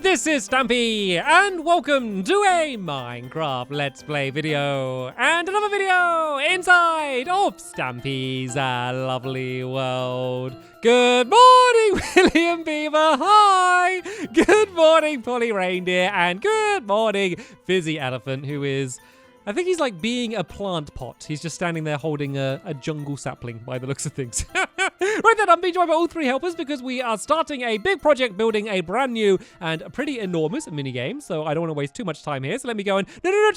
this is Stampy, and welcome to a Minecraft Let's Play video, and another video inside of Stampy's lovely world. Good morning, William Beaver, hi! Good morning, Polly Reindeer, and good morning, Fizzy Elephant, who is... I think he's like being a plant pot. He's just standing there holding a jungle sapling by the looks of things. Right then, I'm being joined by all three helpers because we are starting a big project building a brand new and a pretty enormous minigame. So I don't want to waste too much time here. So let me go and... No.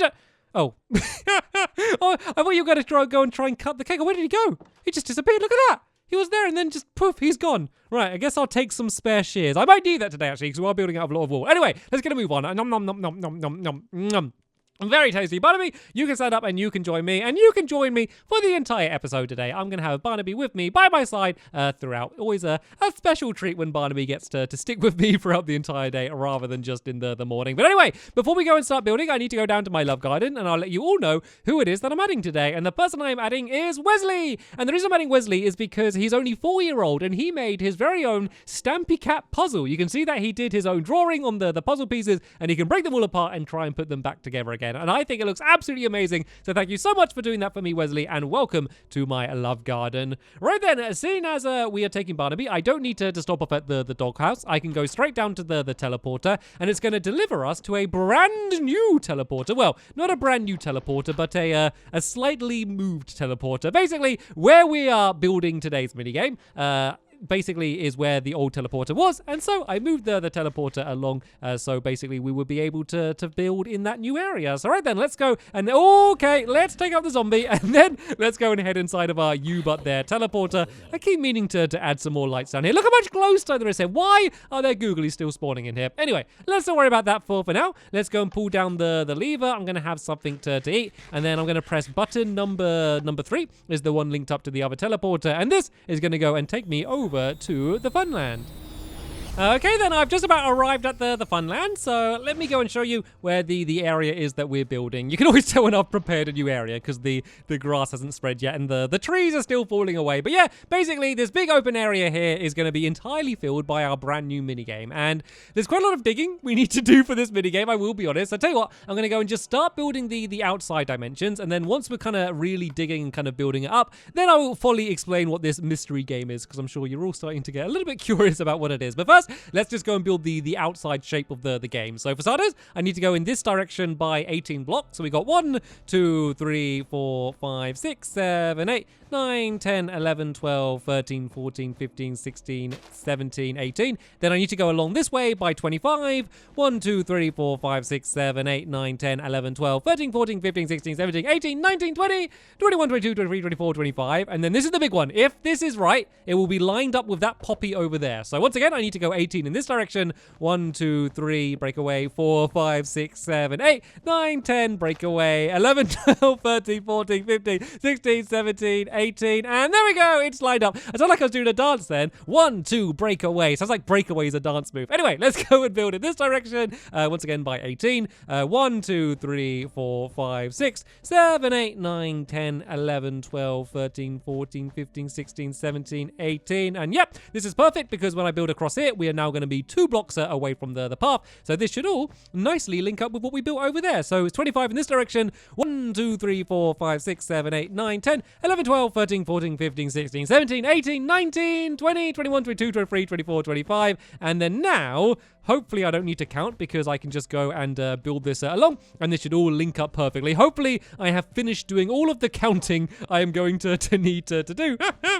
Oh. Oh, I thought you were going to go and try and cut the cake. Where did he go? He just disappeared. Look at that. He was there and then just poof, he's gone. Right, I guess I'll take some spare shears. I might need that today actually because we are building out of a lot of wool. Anyway, let's get a move on. Nom nom nom nom nom nom nom nom. Very tasty. Barnaby, you can stand up and you can join me, and you can join me for the entire episode today. I'm going to have Barnaby with me by my side throughout. Always a special treat when Barnaby gets to stick with me throughout the entire day rather than just in the morning. But anyway, before we go and start building, I need to go down to my love garden, and I'll let you all know who it is that I'm adding today. And the person I'm adding is Wesley. And the reason I'm adding Wesley is because he's only 4-year-old, and he made his very own Stampy Cat puzzle. You can see that he did his own drawing on the puzzle pieces, and he can break them all apart and try and put them back together again. And I think it looks absolutely amazing. So thank you so much for doing that for me, Wesley, and welcome to my love garden. Right then, seeing as we are taking Barnaby, I don't need to stop off at the doghouse. I can go straight down to the teleporter, and it's going to deliver us to a brand new teleporter. Well, not a brand new teleporter, but a slightly moved teleporter. Basically, where we are building today's minigame, basically is where the old teleporter was, and so I moved the teleporter along, so basically we would be able to build in that new area. So right then, let's go, and okay, let's take out the zombie, and then let's go and head inside of our you-but-there teleporter. I keep meaning to add some more lights down here. Look how much glowstone there is here. Why are there googlies still spawning in here? Anyway, let's not worry about that for now. Let's go and pull down the lever. I'm going to have something to eat, and then I'm going to press button number 3 is the one linked up to the other teleporter, and this is going to go and take me over to the funland. Okay, then I've just about arrived at the funland, so let me go and show you where the area is that we're building. You can always tell when I've prepared a new area because the grass hasn't spread yet and the trees are still falling away. But yeah, basically this big open area here is going to be entirely filled by our brand new minigame, and there's quite a lot of digging we need to do for this minigame, I will be honest. I tell you what, I'm going to go and just start building the outside dimensions, and then once we're kind of really digging and kind of building it up, then I will fully explain what this mystery game is, because I'm sure you're all starting to get a little bit curious about what it is. But first, let's just go and build the outside shape of the game. So for starters, I need to go in this direction by 18 blocks. So we got 1, 2, 3, 4, 5, 6, 7, 8, 9, 10, 11, 12, 13, 14, 15, 16, 17, 18. Then I need to go along this way by 25. 1, 2, 3, 4, 5, 6, 7, 8, 9, 10, 11, 12, 13, 14, 15, 16, 17, 18, 19, 20, 21, 22, 23, 24, 25. And then this is the big one. If this is right, it will be lined up with that poppy over there. So once again, I need to go 18 in this direction. 1, 2, 3, break away. 4, 5, 6, 7, 8, 9, 10, break away. 11, 12, 13, 14, 15, 16, 17, 18, and there we go, it's lined up. I sound like I was doing a dance then. 1, 2, break away. Sounds like breakaway is a dance move. Anyway, let's go and build in this direction. Once again by 18. 1, 2, 3, 4, 5, 6, 7, 8, 9, 10, 11, 12, 13, 14, 15, 16, 17, 18. And yep, this is perfect because when I build across here, we are now going to be 2 blocks away from the path. So this should all nicely link up with what we built over there. So it's 25 in this direction. 1, 2, 3, 4, 5, 6, 7, 8, 9, 10, 11, 12, 13, 14, 15, 16, 17, 18, 19, 20, 21, 22, 23, 24, 25. And then now, hopefully I don't need to count because I can just go and build this along, and this should all link up perfectly. Hopefully I have finished doing all of the counting I am going to need to do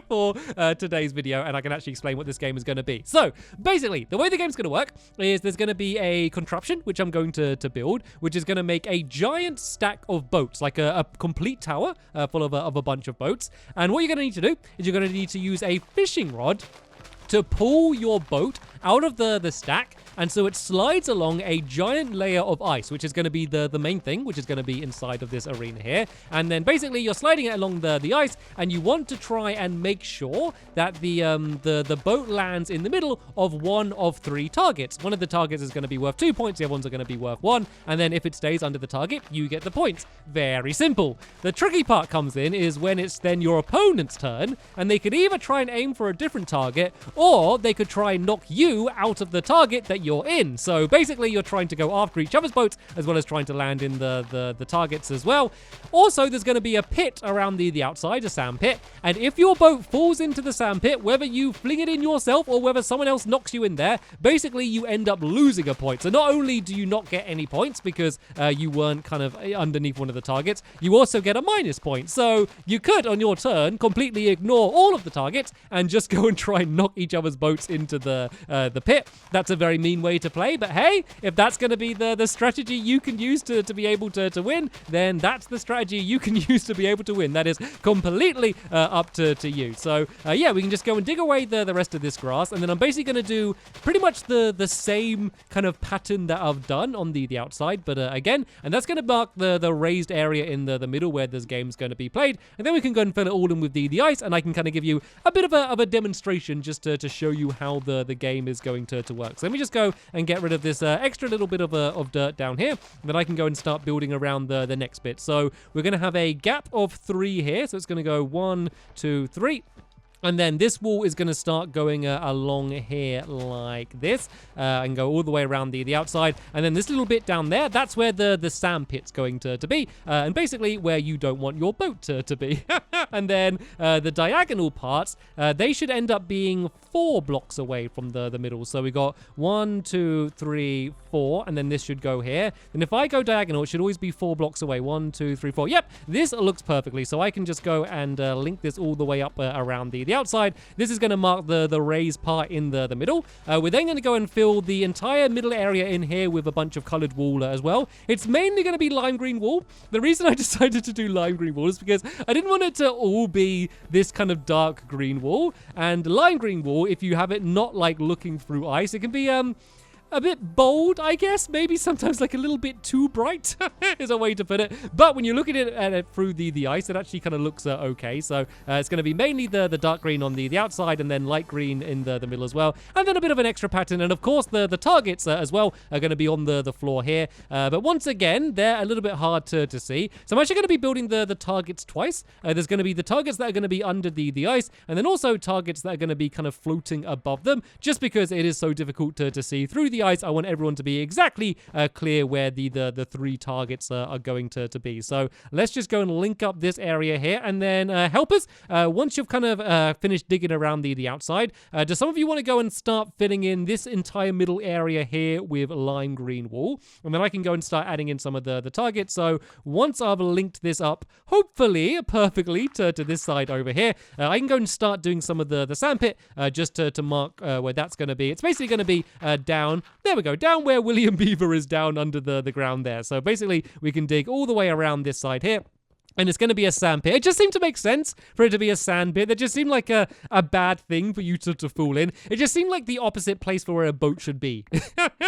for today's video, and I can actually explain what this game is going to be. So basically, the way the game's going to work is there's going to be a contraption which I'm going to build, which is going to make a giant stack of boats, like a complete tower full of a bunch of boats. And what you're going to need to do is you're going to need to use a fishing rod to pull your boat out of the stack, and so it slides along a giant layer of ice, which is going to be the main thing, which is going to be inside of this arena here. And then basically you're sliding it along the ice, and you want to try and make sure that the boat lands in the middle of one of 3 targets. One of the targets is going to be worth 2 points, the other ones are going to be worth 1, and then if it stays under the target, you get the points. Very simple. The tricky part comes in is when it's then your opponent's turn, and they could either try and aim for a different target, or they could try and knock you you out of the target that you're in. So basically, you're trying to go after each other's boats as well as trying to land in the targets as well. Also, there's going to be a pit around the outside, a sand pit, and if your boat falls into the sand pit, whether you fling it in yourself or whether someone else knocks you in there, basically you end up losing a point. So not only do you not get any points because you weren't kind of underneath one of the targets, you also get a minus point. So you could, on your turn, completely ignore all of the targets and just go and try and knock each other's boats into the pit. That's a very mean way to play, but hey, if that's going to be the strategy you can use to be able to win, then that's the strategy you can use to be able to win. That is completely up to you. So yeah, we can just go and dig away the rest of this grass, and then I'm basically going to do pretty much the same kind of pattern that I've done on the outside, but again, and that's going to mark the raised area in the middle where this game's going to be played, and then we can go and fill it all in with the ice, and I can kind of give you a bit of a demonstration just to show you how the game is going to work. So let me just go and get rid of this extra little bit of dirt down here, and then I can go and start building around the next bit. So we're going to have a gap of 3 here, so it's going to go 1, 2, 3. And then this wall is going to start going along here like this and go all the way around the outside. And then this little bit down there, that's where the sand pit's going to be. And basically where you don't want your boat to be. And then the diagonal parts, they should end up being 4 blocks away from the middle. So we got 1, 2, 3, 4. And then this should go here. And if I go diagonal, it should always be 4 blocks away. 1, 2, 3, 4. Yep, this looks perfectly. So I can just go and link this all the way up around the outside. This is going to mark the raised part in the middle. We're then going to go and fill the entire middle area in here with a bunch of colored wool as well. It's mainly going to be lime green wool. The reason I decided to do lime green wool is because I didn't want it to all be this kind of dark green wool. And lime green wool, if you have it not like looking through ice, it can be a bit bold, I guess. Maybe sometimes like a little bit too bright is a way to put it. But when you look at it through the ice, it actually kind of looks okay. So it's going to be mainly the dark green on the outside and then light green in the middle as well. And then a bit of an extra pattern. And of course, the targets as well are going to be on the floor here. But once again, they're a little bit hard to see. So I'm actually going to be building the targets twice. There's going to be the targets that are going to be under the ice, and then also targets that are going to be kind of floating above them, just because it is so difficult to see through the ice. I want everyone to be exactly clear where the 3 targets are going to be. So let's just go and link up this area here, and then help us once you've kind of finished digging around the outside. Do some of you want to go and start filling in this entire middle area here with lime green wool, and then I can go and start adding in some of the targets. So once I've linked this up, hopefully perfectly to this side over here, I can go and start doing some of the sand pit just to mark where that's going to be. It's basically going to be down. There we go, down where William Beaver is down under the ground there. So basically, we can dig all the way around this side here. And it's going to be a sand pit. It just seemed to make sense for it to be a sand pit. That just seemed like a bad thing for you to fall in. It just seemed like the opposite place for where a boat should be.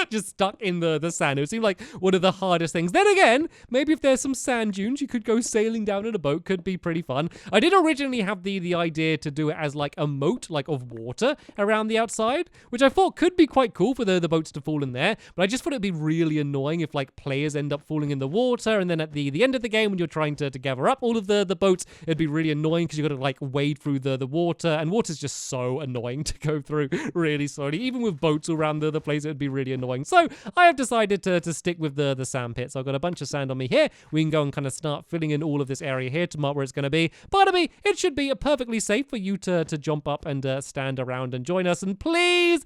Just stuck in the sand. It seemed like one of the hardest things. Then again, maybe if there's some sand dunes, you could go sailing down in a boat. Could be pretty fun. I did originally have the idea to do it as like a moat, like of water around the outside, which I thought could be quite cool for the boats to fall in there. But I just thought it'd be really annoying if like players end up falling in the water, and then at the end of the game when you're trying to gather up all of the boats, it'd be really annoying because you've got to like wade through the water, and water's just so annoying to go through really slowly. Even with boats around the place, it'd be really annoying. So I have decided to stick with the sand pit. So I've got a bunch of sand on me here. We can go and kind of start filling in all of this area here to mark where it's going to be. Pardon me, it should be perfectly safe for you to jump up and stand around and join us. And please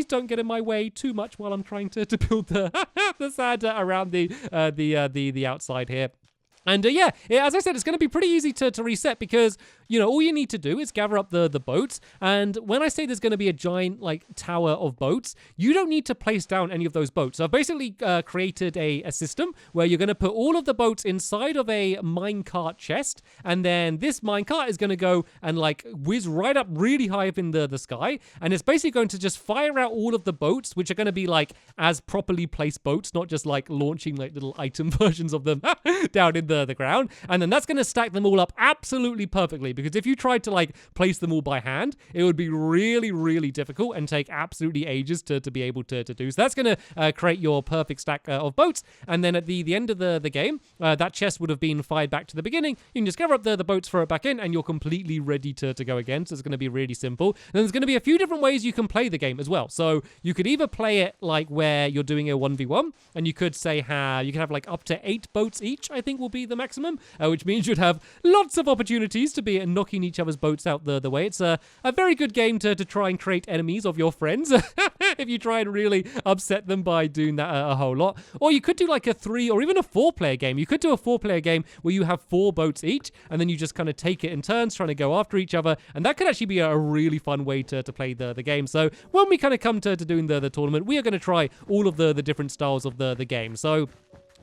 don't get in my way too much while I'm trying to build the sand around the outside here. And yeah, as I said, it's going to be pretty easy to reset because, you know, all you need to do is gather up the boats. And when I say there's going to be a giant, like, tower of boats, you don't need to place down any of those boats. So I've basically created a system where you're going to put all of the boats inside of a minecart chest. And then this minecart is going to go and, like, whiz right up really high up in the sky. And it's basically going to just fire out all of the boats, which are going to be, like, as properly placed boats, not just, like, launching, like, little item versions of them down in the ground, and then that's going to stack them all up absolutely perfectly, because if you tried to like place them all by hand, it would be really, really difficult and take absolutely ages to be able to do. So that's going to create your perfect stack of boats, and then at the end of the game, that chest would have been fired back to the beginning. You can just gather up the boats, throw it back in, and you're completely ready to go again. So it's going to be really simple. And there's going to be a few different ways you can play the game as well. So you could either play it like where you're doing a 1v1, and you could say you can have like up to 8 boats each, I think will be the maximum, which means you'd have lots of opportunities to be knocking each other's boats out the way. It's a very good game to try and create enemies of your friends if you try and really upset them by doing that a whole lot. Or you could do like a 3 or even a 4-player game. You could do a 4-player game where you have 4 boats each, and then you just kind of take it in turns trying to go after each other, and that could actually be a really fun way to play the game. So when we kind of come to doing the tournament, we are going to try all of the different styles of the game. So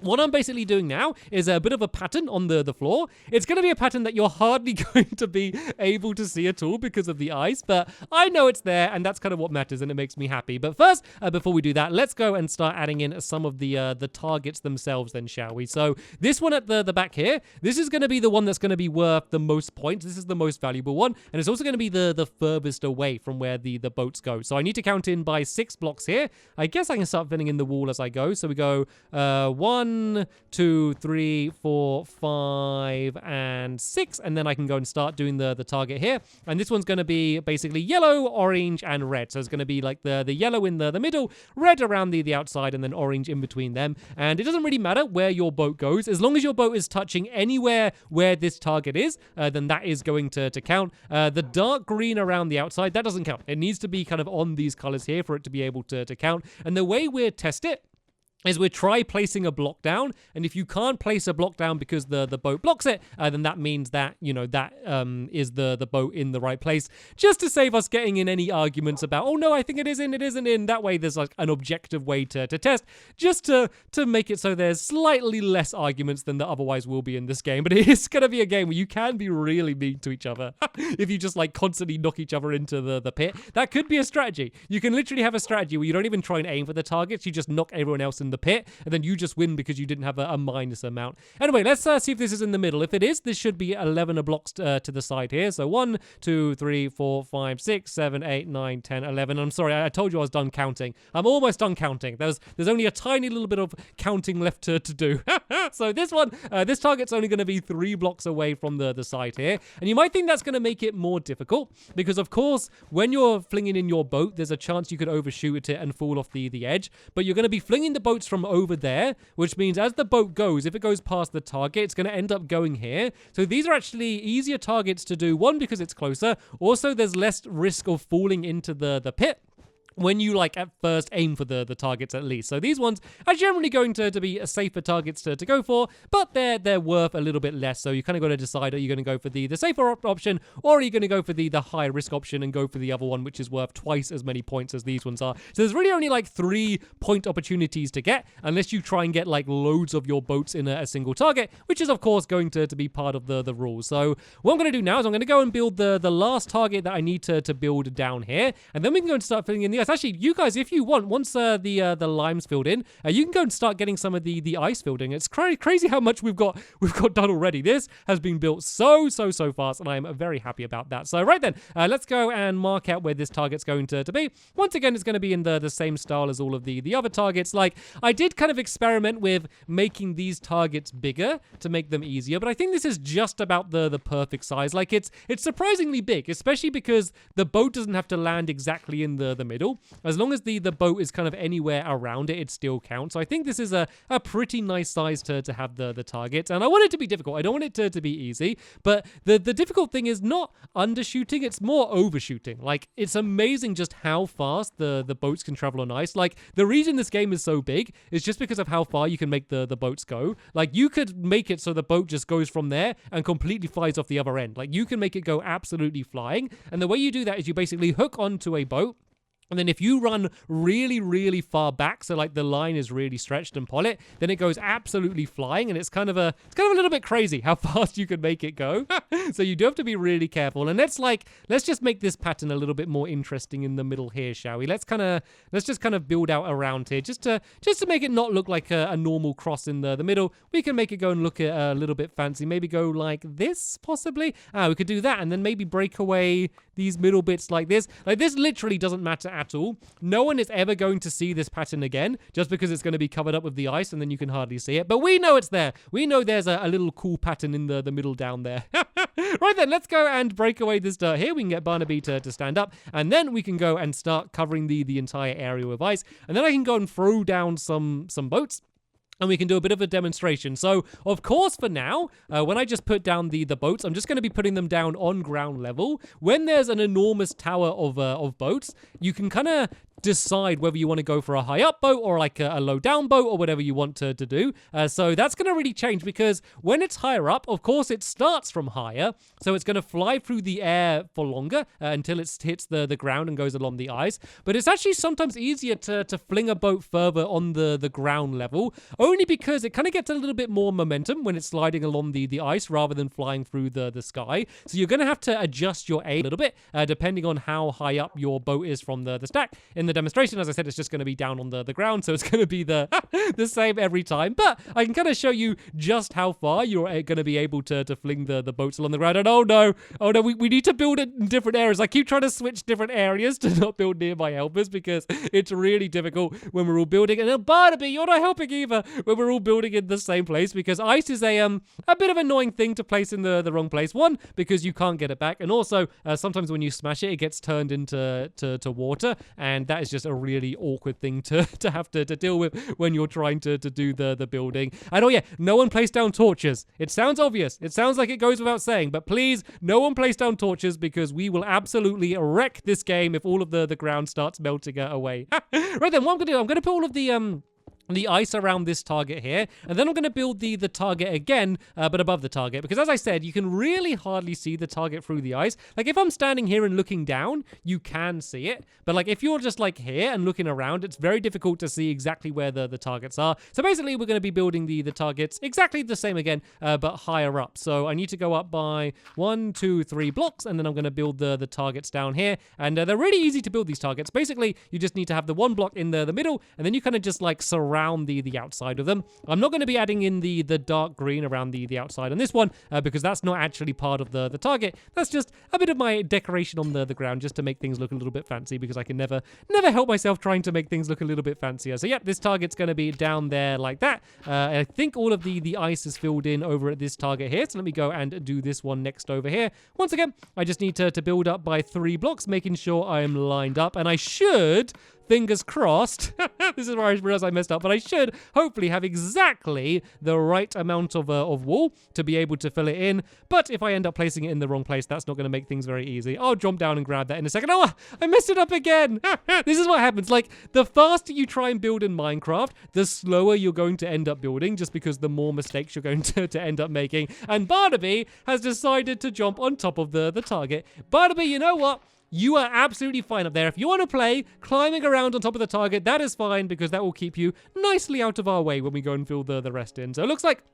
what I'm basically doing now is a bit of a pattern on the floor. It's going to be a pattern that you're hardly going to be able to see at all because of the ice, but I know it's there, and that's kind of what matters, and it makes me happy. But first, before we do that, let's go and start adding in some of the targets themselves then, shall we? So this one at the back here, this is going to be the one that's going to be worth the most points. This is the most valuable one, and it's also going to be the furthest away from where the boats go. So I need to count in by 6 blocks here. I guess I can start filling in the wall as I go. So we go 1, 2, 3, 4, 5, and 6, and then I can go and start doing the target here. And this one's going to be basically yellow, orange, and red. So it's going to be like the yellow in the middle, red around the outside, and then orange in between them. And it doesn't really matter where your boat goes, as long as your boat is touching anywhere where this target is, then that is going to count. The dark green around the outside, that doesn't count. It needs to be kind of on these colors here for it to be able to count. And the way we test it is we try placing a block down, and if you can't place a block down because the boat blocks it, then that means that, you know, that is the boat in the right place, just to save us getting in any arguments about, oh no, I think it is in, it isn't in. That way there's like an objective way to test, just to make it so there's slightly less arguments than there otherwise will be in this game. But it is going to be a game where you can be really mean to each other if you just like constantly knock each other into the pit. That could be a strategy. You can literally have a strategy where you don't even try and aim for the targets, you just knock everyone else in the pit, and then you just win because you didn't have a minus amount. Anyway, let's see if this is in the middle. If it is, this should be 11 blocks to the side here. So 1, 2, 3, 4, 5, 6, 7, 8, 9, 10, 11. I'm sorry, I told you I was done counting. I'm almost done counting. There's only a tiny little bit of counting left to do. So this one, this target's only going to be 3 blocks away from the side here. And you might think that's going to make it more difficult because, of course, when you're flinging in your boat, there's a chance you could overshoot it and fall off the edge. But you're going to be flinging the boats from over there, which means as the boat goes, if it goes past the target, it's going to end up going here. So these are actually easier targets to do. One, because it's closer. Also, there's less risk of falling into the pit when you like at first aim for the targets at least. So these ones are generally going to be a safer targets to go for, but they're worth a little bit less. So you kind of got to decide, are you going to go for the safer option, or are you going to go for the high risk option and go for the other one, which is worth twice as many points as these ones are. So there's really only like 3 point opportunities to get, unless you try and get like loads of your boats in a single target, which is of course going to be part of the rules. So what I'm going to do now is I'm going to go and build the last target that I need to build down here, and then we can go and start filling in the ice. Actually, you guys, if you want, once the lime's filled in, you can go and start getting some of the ice filled in. It's crazy how much we've got done already. This has been built so fast, and I'm very happy about that. So right then, let's go and mark out where this target's going to be. Once again, it's going to be in the same style as all of the other targets. Like, I did kind of experiment with making these targets bigger to make them easier, but I think this is just about the perfect size. Like, it's surprisingly big, especially because the boat doesn't have to land exactly in the middle. As long as the boat is kind of anywhere around it, it still counts. So I think this is a pretty nice size to have the target. And I want it to be difficult. I don't want it to be easy. But the difficult thing is not undershooting. It's more overshooting. Like, it's amazing just how fast the boats can travel on ice. Like, the reason this game is so big is just because of how far you can make the boats go. Like, you could make it so the boat just goes from there and completely flies off the other end. Like, you can make it go absolutely flying. And the way you do that is you basically hook onto a boat. And then if you run really, really far back, so like the line is really stretched and pull it, then it goes absolutely flying, and it's kind of a little bit crazy how fast you can make it go. So you do have to be really careful. And let's just make this pattern a little bit more interesting in the middle here, shall we? Let's just kind of build out around here just to make it not look like a normal cross in the middle. We can make it go and look a little bit fancy. Maybe go like this, possibly. We could do that, and then maybe break away these middle bits like this. Like this literally doesn't matter at all. No one is ever going to see this pattern again just because it's going to be covered up with the ice and then you can hardly see it. But we know it's there. We know there's a little cool pattern in the middle down there. Right then, let's go and break away this dirt here. We can get Barnaby to stand up, and then we can go and start covering the entire area with ice. And then I can go and throw down some boats. And we can do a bit of a demonstration. So, of course, for now, when I just put down the boats, I'm just going to be putting them down on ground level. When there's an enormous tower of boats, you can kind of decide whether you want to go for a high up boat or like a low down boat or whatever you want to do. So that's going to really change because when it's higher up, of course, it starts from higher. So it's going to fly through the air for longer until it hits the ground and goes along the ice. But it's actually sometimes easier to fling a boat further on the ground level, only because it kind of gets a little bit more momentum when it's sliding along the ice rather than flying through the sky. So you're going to have to adjust your aim a little bit depending on how high up your boat is from the stack. In the demonstration, as I said, it's just going to be down on the ground, so it's going to be the same every time. But I can kind of show you just how far you're going to be able to fling the boats along the ground. And oh no, we need to build it in different areas. I keep trying to switch different areas to not build near my helpers because it's really difficult when we're all building. And then Barnaby, you're not helping either when we're all building in the same place because ice is a bit of an annoying thing to place in the wrong place. One, because you can't get it back, and also sometimes when you smash it, it gets turned into water, and that is just a really awkward thing to have to deal with when you're trying to do the building. And oh yeah, no one place down torches. It sounds obvious. It sounds like it goes without saying, but please, no one place down torches because we will absolutely wreck this game if all of the ground starts melting away. Right then, what I'm going to do, I'm going to put all of the ice around this target here, and then I'm going to build the target again, but above the target, because as I said, you can really hardly see the target through the ice. Like if I'm standing here and looking down, you can see it, but like if you're just like here and looking around, it's very difficult to see exactly where the targets are. So basically, we're going to be building the targets exactly the same again, but higher up. So I need to go up by 1, 2, 3 blocks, and then I'm going to build the targets down here, and they're really easy to build these targets. Basically, you just need to have the one block in the middle, and then you kind of just like surround the outside of them. I'm not going to be adding in the dark green around the outside on this one because that's not actually part of the target. That's just a bit of my decoration on the ground just to make things look a little bit fancy because I can never help myself trying to make things look a little bit fancier. So yeah, this target's going to be down there like that. I think all of the ice is filled in over at this target here. So let me go and do this one next over here. Once again, I just need to build up by 3 blocks, making sure I am lined up, and I should, fingers crossed, this is where I realized I messed up, but I should hopefully have exactly the right amount of wool to be able to fill it in. But if I end up placing it in the wrong place, that's not going to make things very easy. I'll jump down and grab that in a second. Oh, I messed it up again. This is what happens. Like, the faster you try and build in Minecraft, the slower you're going to end up building, just because the more mistakes you're going to end up making. And Barnaby has decided to jump on top of the target. Barnaby, you know what? You are absolutely fine up there. If you want to play climbing around on top of the target, that is fine because that will keep you nicely out of our way when we go and fill the rest in. So it looks like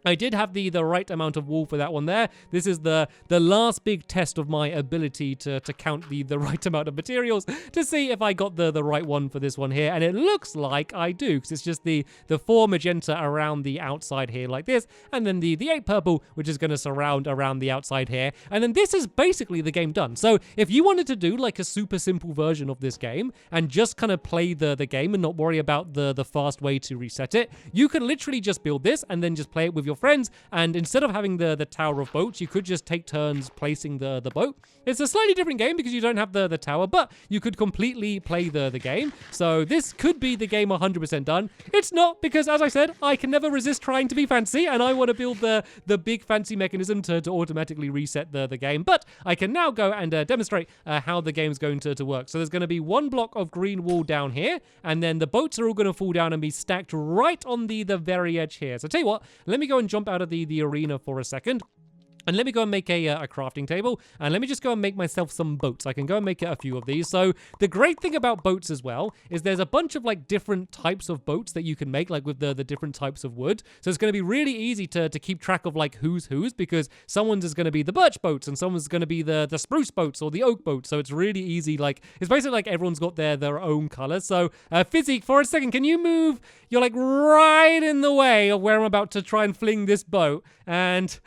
I did have the right amount of wool for that one there. This is the last big test of my ability to count the right amount of materials to see if I got the right one for this one here. And it looks like I do, because it's just the 4 magenta around the outside here like this, and then the 8 purple, which is going to surround around the outside here. And then this is basically the game done. So if you wanted to do like a super simple version of this game and just kind of play the game and not worry about the fast way to reset it, you could literally just build this and then just play it with your friends, and instead of having the tower of boats, you could just take turns placing the boat. It's a slightly different game because you don't have the tower, but you could completely play the game. So this could be the game 100% done. It's not, because as I said, I can never resist trying to be fancy, and I want to build the big fancy mechanism to automatically reset the game. But I can now go and demonstrate how the game's going to work. So there's going to be 1 block of green wool down here, and then the boats are all going to fall down and be stacked right on the very edge here. So tell you what, let me go and jump out of the arena for a second. And let me go and make a crafting table. And let me just go and make myself some boats. I can go and make a few of these. So the great thing about boats as well is there's a bunch of like different types of boats that you can make, like with the different types of wood. So it's going to be really easy to keep track of like who's because someone's is going to be the birch boats and someone's going to be the spruce boats or the oak boats. So it's really easy. Like it's basically like everyone's got their own color. So Fizzy, for a second, can you move? You're like right in the way of where I'm about to try and fling this boat. And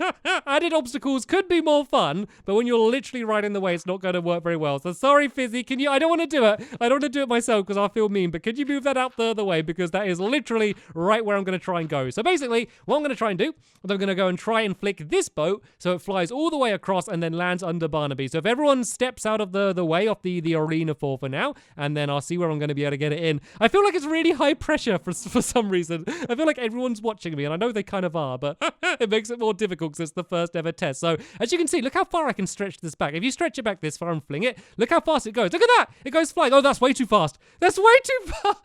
added obstacles could be more fun, but when you're literally right in the way, it's not going to work very well. So sorry, Fizzy. Can you? I don't want to do it. I don't want to do it myself because I'll feel mean. But could you move that out the other way because that is literally right where I'm going to try and go. So basically, what I'm going to try and do is I'm going to go and try and flick this boat so it flies all the way across and then lands under Barnaby. So if everyone steps out of the way off the arena for now, and then I'll see where I'm going to be able to get it in. I feel like it's really high pressure for some reason. I feel like everyone's watching me, and I know they kind of are, but it makes it more difficult because it's the first ever test. So as you can see, look how far I can stretch this back. If you stretch it back this far and fling it, look how fast it goes. Look at that. It goes flying. Oh, that's way too fast. That's way too fast.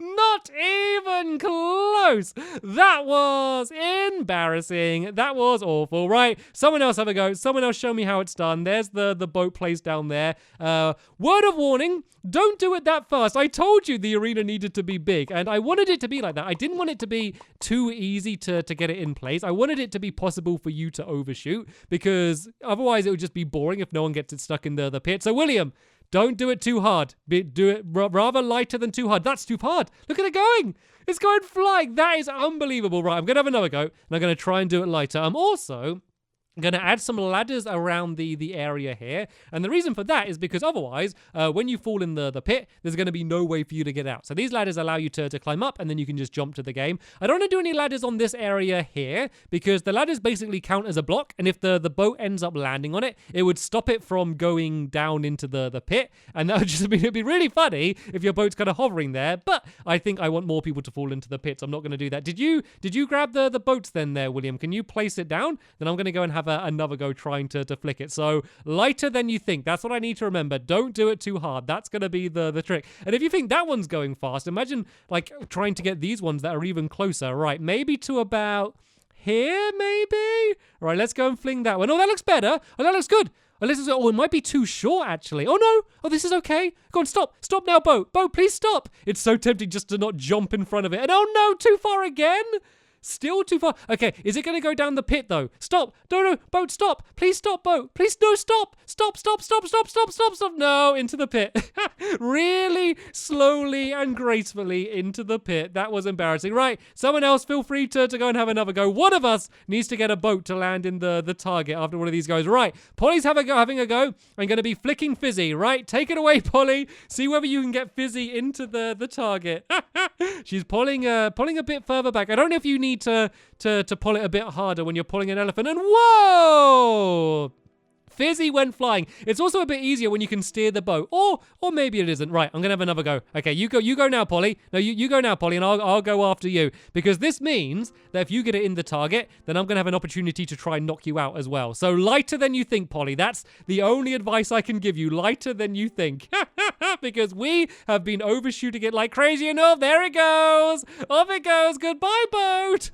Not even close. That was embarrassing. That was awful. Right. Someone else have a go. Someone else show me how it's done. There's the boat placed down there. Word of warning. Don't do it that fast. I told you the arena needed to be big, and I wanted it to be like that. I didn't want it to be too easy to get it in place. I wanted it to be possible for you to overshoot, because otherwise it would just be boring if no one gets it stuck in the pit. So, William, don't do it too hard. Do it rather lighter than too hard. That's too hard. Look at it going. It's going flying. That is unbelievable. Right, I'm going to have another go, and I'm going to try and do it lighter. I'm also going to add some ladders around the area here. And the reason for that is because otherwise, when you fall in the pit, there's going to be no way for you to get out. So these ladders allow you to climb up, and then you can just jump to the game. I don't want to do any ladders on this area here because the ladders basically count as a block. And if the boat ends up landing on it, it would stop it from going down into the pit. And that would just mean it'd be really funny if your boat's kind of hovering there. But I think I want more people to fall into the pit, so I'm not going to do that. Did you grab the boats then there, William? Can you place it down? Then I'm going to go and have another go trying to flick it. So lighter than you think. That's what I need to remember. Don't do it too hard. That's going to be the trick. And if you think that one's going fast, imagine like trying to get these ones that are even closer. Right, maybe to about here, maybe? All right, let's go and fling that one. Oh, that looks better. Oh, that looks good. Oh, it might be too short, actually. Oh, no. Oh, this is okay. Go on, stop. Stop now, boat. Boat, please stop. It's so tempting just to not jump in front of it. And oh, no, too far again. Still too far. Okay, is it going to go down the pit, though? Stop. No, boat, stop. Please stop, boat. Please, no, stop. Stop. No, into the pit. Really slowly and gracefully into the pit. That was embarrassing. Right, someone else feel free to go and have another go. One of us needs to get a boat to land in the target after one of these goes. Right, Polly's having a go. I'm going to be flicking Fizzy. Right, take it away, Polly. See whether you can get Fizzy into the target. She's pulling a bit further back. I don't know if you need to pull it a bit harder when you're pulling an elephant. And whoa! Fizzy went flying. It's also a bit easier when you can steer the boat. Or maybe it isn't. Right, I'm going to have another go. Okay, you go now, Polly. No, you go now, Polly, and I'll go after you. Because this means that if you get it in the target, then I'm going to have an opportunity to try and knock you out as well. So lighter than you think, Polly. That's the only advice I can give you. Lighter than you think. Because we have been overshooting it like crazy enough. There it goes. Off it goes. Goodbye, boat.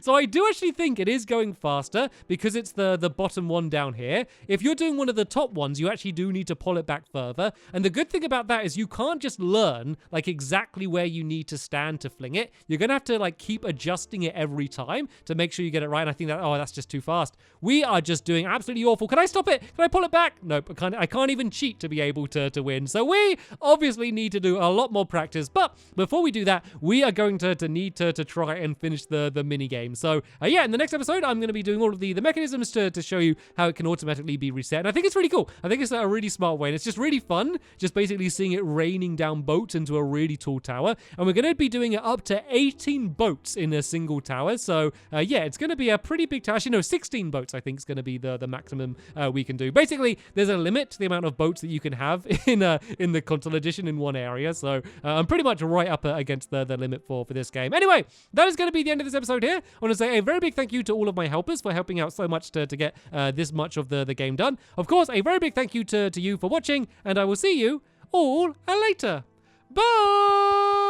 So I do actually think it is going faster because it's the bottom one down here. If you're doing one of the top ones, you actually do need to pull it back further. And the good thing about that is you can't just learn like exactly where you need to stand to fling it. You're going to have to like keep adjusting it every time to make sure you get it right. And I think that's just too fast. We are just doing absolutely awful. Can I stop it? Can I pull it back? Nope. I can't even cheat to be able to win. So we obviously need to do a lot more practice. But before we do that, we are going to need to try and finish the mini game. So yeah, in the next episode, I'm going to be doing all of the mechanisms to show you how it can automatically be reset. And I think it's really cool. I think it's a really smart way. And it's just really fun, just basically seeing it raining down boats into a really tall tower. And we're going to be doing it up to 18 boats in a single tower. So yeah, it's going to be a pretty big tower. Actually, no, 16 boats I think is going to be the maximum we can do. Basically, there's a limit to the amount of boats that you can have in the console edition in one area. So I'm pretty much right up against the limit for this game. Anyway, that is going to be the end of this episode here. I want to say a very big thank you to all of my helpers for helping out so much to get this much of the game done. Of course, a very big thank you to you for watching, and I will see you all later. Bye!